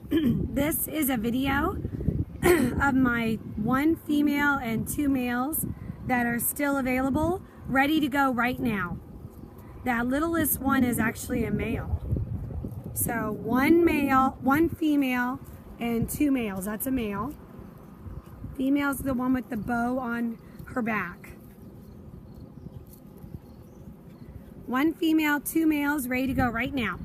This is a video of my 1 female and 2 males that are still available, ready to go right now. That littlest one is actually a male. So 1 male, 1 female, and 2 males. That's a male. Female's the one with the bow on her back. 1 female, 2 males, ready to go right now.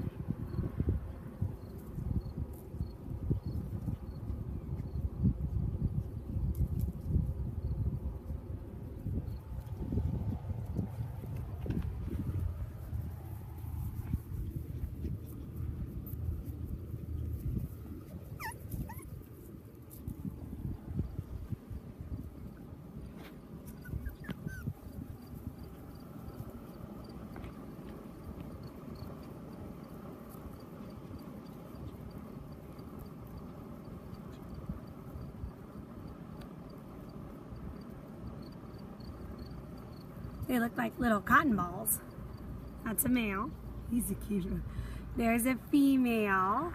They look like little cotton balls. That's a male. He's a cute one. There's a female.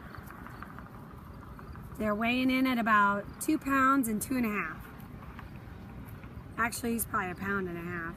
They're weighing in at about 2 pounds and 2.5. Actually, he's probably 1.5 pounds.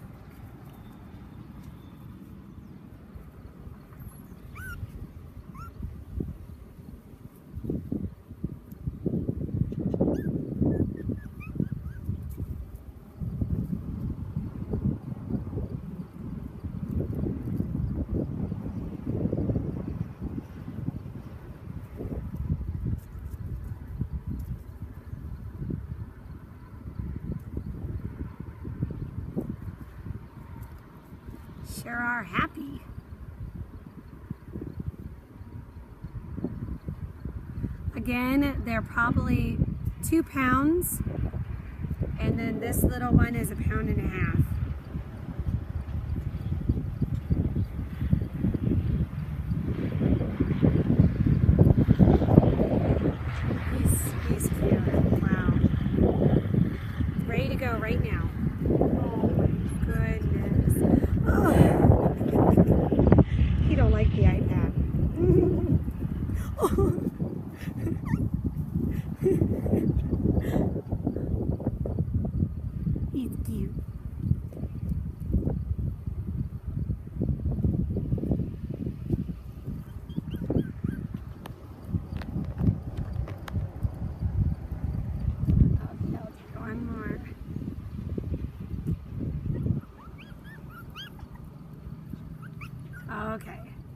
Sure are happy. Again, they're probably 2 pounds, and then this little one is 1.5 pounds. He's cute. Wow. Ready to go right now. Oh my goodness. Oh. He don't like the iPad. Oh. He's cute. One more. Okay.